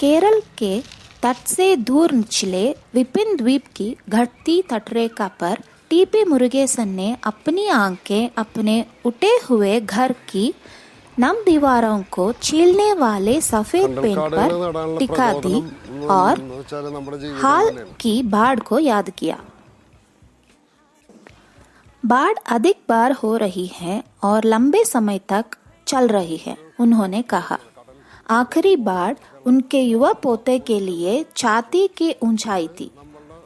केरल के तट से दूर निचले विपिन द्वीप की घटती तटरेखा पर टीपी मुरुगेसन ने अपनी आंखें अपने उठे हुए घर की नम दीवारों को छीलने वाले सफेद पेंट पर टिका दी और हाल की बाढ़ को याद किया। बाढ़ अधिक बार हो रही है और लंबे समय तक चल रही है, उन्होंने कहा। आखिरी बाढ़ उनके युवा पोते के लिए छाती की ऊंचाई थी।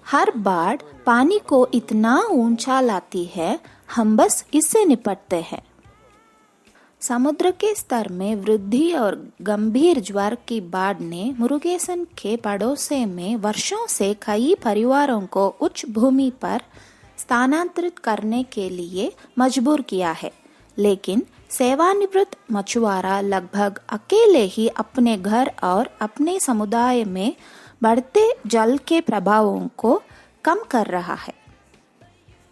हर बाढ़ पानी को इतना ऊंचा लाती है, हम बस इससे निपटते हैं। समुद्र के स्तर में वृद्धि और गंभीर ज्वार की बाढ़ ने मुरुगेसन के पड़ोसे में वर्षों से कई परिवारों को उच्च भूमि पर स्थानांतरित करने के लिए मजबूर किया है, लेकिन सेवानिवृत्त मछुआरा लगभग अकेले ही अपने घर और अपने समुदाय में बढ़ते जल के प्रभावों को कम कर रहा है।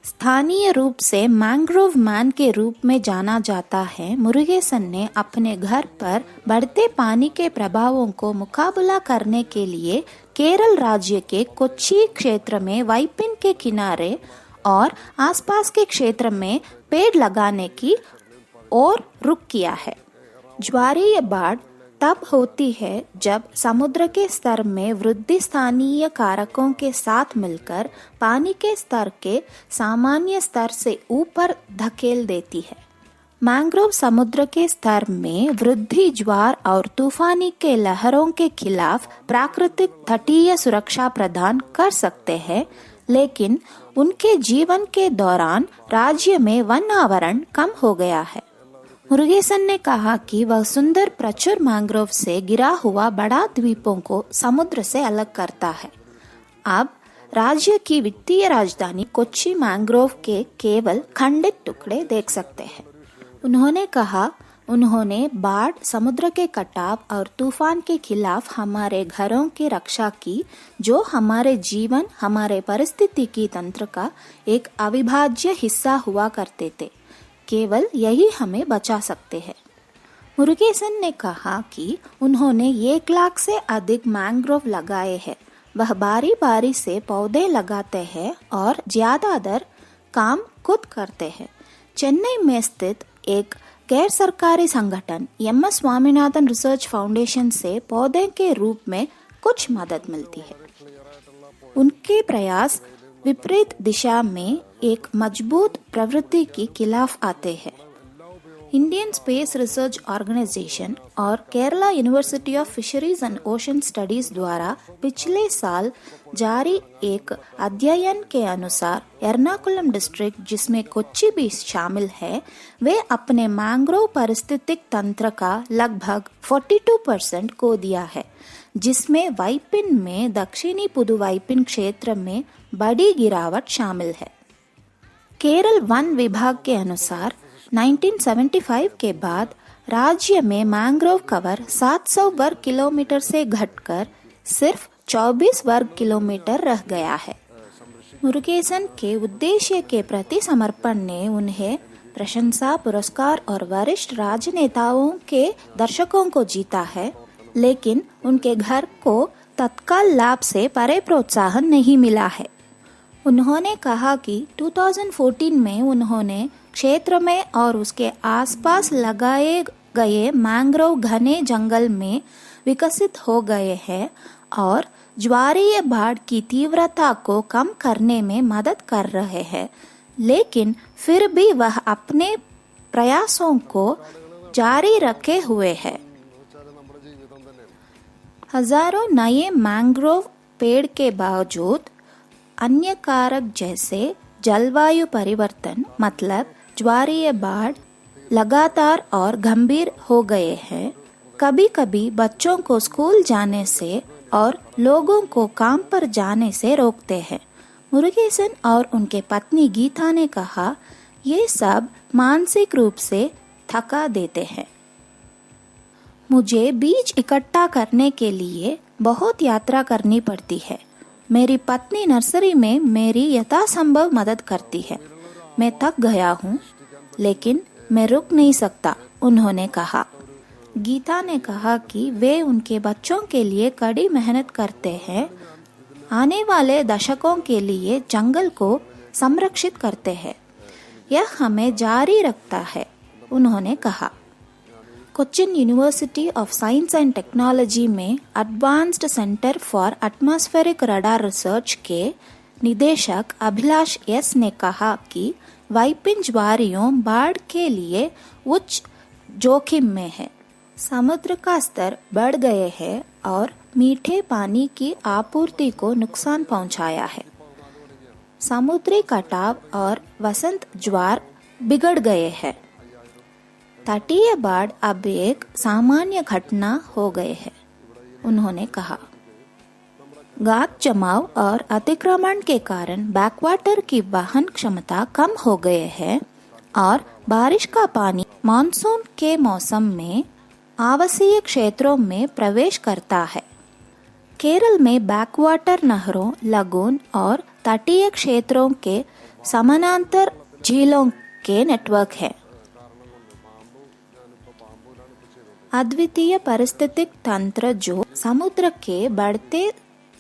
स्थानीय रूप से मैंग्रोव मैन के रूप में जाना जाता है, मुरुगेसन ने अपने घर पर बढ़ते पानी के प्रभावों को मुकाबला करने के लिए केरल राज्य के कोच्चि क्षेत्र में वाइपिन के किनारे और आसपास के क्षेत्र में पेड़ लगाने की ओर रुख किया है। ज्वारीय बाढ़ तब होती है जब समुद्र के स्तर में वृद्धि स्थानीय कारकों के साथ मिलकर पानी के स्तर के सामान्य स्तर से ऊपर धकेल देती है। मैंग्रोव समुद्र के स्तर में वृद्धि ज्वार और तूफानी के लहरों के खिलाफ प्राकृतिक तटीय सुरक्षा प्रदान कर सकते हैं, लेकिन उनके जीवन के दौरान राज्य में वन आवरण कम हो गया है। मुरुगेसन ने कहा कि वह सुंदर प्रचुर मैंग्रोव से घिरा हुआ बड़ा द्वीपों को समुद्र से अलग करता है। अब राज्य की वित्तीय राजधानी कोच्चि मैंग्रोव के केवल खंडित टुकड़े देख सकते हैं। उन्होंने कहा, उन्होंने बाढ़, समुद्र के कटाव और तूफान के खिलाफ हमारे घरों की रक्षा की, जो हमारे जीवन, हमारे पारिस्थितिकी तंत्र का एक अविभाज्य हिस्सा हुआ करते थे। केवल यही हमें बचा सकते हैं। मुरुगेसन ने कहा कि उन्होंने 1 लाख से अधिक मैंग्रोव लगाए हैं। वह बारी बारी से पौधे लगाते हैं और ज्यादातर काम खुद करते हैं। चेन्नई में स्थित एक गैर सरकारी संगठन MS स्वामीनाथन रिसर्च फाउंडेशन से पौधे के रूप में कुछ मदद मिलती है। उनके प्रयास विपरीत दिशा में एक मजबूत प्रवृत्ति के खिलाफ आते हैं। इंडियन स्पेस रिसर्च ऑर्गेनाइजेशन और Kerala university of fisheries and ocean studies द्वारा पिछले साल जारी एक अध्ययन के अनुसार एर्नाकुलम डिस्ट्रिक्ट, जिसमें कोच्चि भी शामिल है, वे अपने मैंग्रोव पारिस्थितिक तंत्र का लगभग 42% खो दिया है, जिसमें वाइपिन में दक्षिणी पुदुवाइपिन क्षेत्र में बड़ी गिरावट शामिल है। केरल वन विभाग के अनुसार 1975 के बाद राज्य में मैंग्रोव कवर 700 वर्ग किलोमीटर से घटकर सिर्फ 24 वर्ग किलोमीटर रह गया है। मुरुगेसन के उद्देश्य के प्रति समर्पण ने उन्हें प्रशंसा, पुरस्कार और वरिष्ठ राजनेताओं के दर्शकों को जीता है, लेकिन उनके घर को तत्काल लाभ से परे प्रोत्साहन नहीं मिला है। उन्होंने कहा कि 2014 में उन्होंने क्षेत्र में और उसके आसपास लगाए गए मैंग्रोव घने जंगल में विकसित हो गए हैं और ज्वारीय बाढ़ की तीव्रता को कम करने में मदद कर रहे हैं, लेकिन फिर भी वह अपने प्रयासों को जारी रखे हुए हैं। हजारों नए मैंग्रोव पेड़ के बावजूद अन्य कारक जैसे जलवायु परिवर्तन, मतलब ज्वारीय बाढ़, लगातार और गंभीर हो गए हैं। कभी कभी बच्चों को स्कूल जाने से और लोगों को काम पर जाने से रोकते हैं। मुरुगेसन और उनके पत्नी गीता ने कहा, ये सब मानसिक रूप से थका देते हैं। मुझे बीज इकट्ठा करने के लिए बहुत यात्रा करनी पड़ती है। मेरी पत्नी नर्सरी में मेरी यथासंभव मदद करती है। मैं थक गया हूँ, लेकिन मैं रुक नहीं सकता, उन्होंने कहा। गीता ने कहा कि वे उनके बच्चों के लिए कड़ी मेहनत करते हैं, आने वाले दशकों के लिए जंगल को संरक्षित करते हैं। यह हमें जारी रखता है, उन्होंने कहा। Cochin university of science and technology में advanced centre for atmospheric radar research के निदेशक अभिलाष एस ने कहा कि वाइपिन ज्वारियों बाढ़ के लिए उच्च जोखिम में है। समुद्र का स्तर बढ़ गए हैं और मीठे पानी की आपूर्ति को नुकसान पहुंचाया है। समुद्री कटाव और वसंत ज्वार बिगड़ गए हैं। तटीय बाढ़ अब एक सामान्य घटना हो गए है, उन्होंने कहा। गाद जमाव और अतिक्रमण के कारण बैकवाटर की वहन क्षमता कम हो गए है और बारिश का पानी मानसून के मौसम में आवासीय क्षेत्रों में प्रवेश करता है। केरल में बैकवाटर नहरों, लगून और तटीय क्षेत्रों के समानांतर झीलों के नेटवर्क है। अद्वितीय पारिस्थितिक तंत्र जो समुद्र के बढ़ते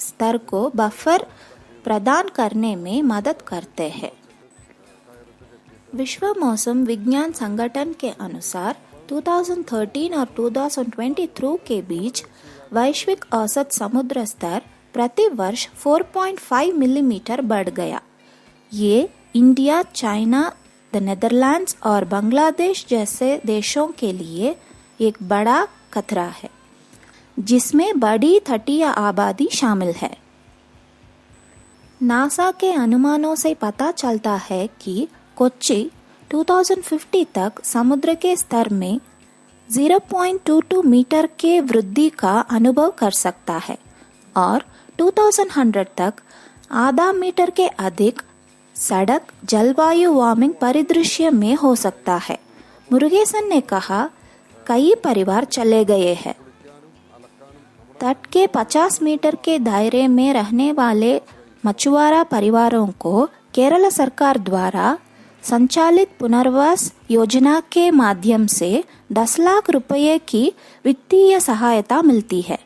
स्तर को बफर प्रदान करने में मदद करते हैं। विश्व मौसम विज्ञान संगठन के अनुसार 2013 और 2023 के बीच वैश्विक औसत समुद्र स्तर प्रति वर्ष 4.5 मिलीमीटर बढ़ गया। ये इंडिया, चाइना, द नेदरलैंड्स और बांग्लादेश जैसे देशों के लिए एक बड़ा खतरा है, जिसमें बड़ी तटीय आबादी शामिल है। नासा के अनुमानों से पता चलता है कि कोच्चि 2050 तक समुद्र के स्तर में 0.22 मीटर के वृद्धि का अनुभव कर सकता है और 2100 तक आधा मीटर के अधिक सड़क जलवायु वार्मिंग परिदृश्य में हो सकता है। मुरुगेसन ने कहा, कई परिवार चले गए हैं। तट के 50 मीटर के दायरे में रहने वाले मछुआरा परिवारों को केरल सरकार द्वारा संचालित पुनर्वास योजना के माध्यम से 10 लाख रुपए की वित्तीय सहायता मिलती है।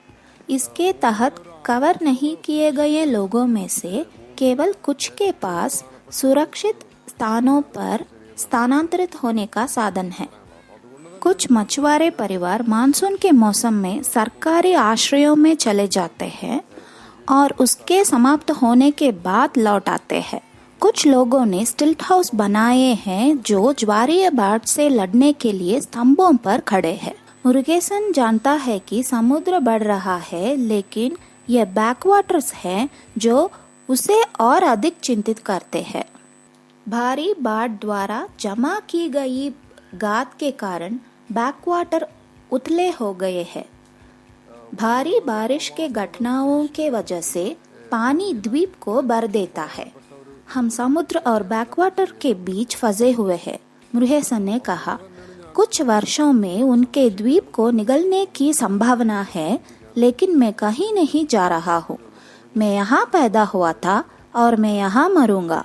इसके तहत कवर नहीं किए गए लोगों में से केवल कुछ के पास सुरक्षित स्थानों पर स्थानांतरित होने का साधन है। कुछ मछुआरे परिवार मानसून के मौसम में सरकारी आश्रयों में चले जाते हैं और उसके समाप्त होने के बाद लौट आते हैं। कुछ लोगों ने स्टिल्ट हाउस बनाए हैं जो ज्वारीय बाढ़ से लड़ने के लिए स्तंभों पर खड़े हैं। मुरुगेसन जानता है कि समुद्र बढ़ रहा है, लेकिन ये बैकवाटर्स हैं जो उसे और अधिक चिंतित करते हैं। भारी बाढ़ द्वारा जमा की गई गाद के कारण बैकवाटर उथले हो गए हैं। भारी बारिश के घटनाओं के वजह से पानी द्वीप को भर देता है। हम समुद्र और बैकवाटर के बीच फंसे हुए हैं, मुरुगेसन ने कहा। कुछ वर्षों में उनके द्वीप को निगलने की संभावना है, लेकिन मैं कहीं नहीं जा रहा हूँ। मैं यहाँ पैदा हुआ था और मैं यहाँ मरूंगा।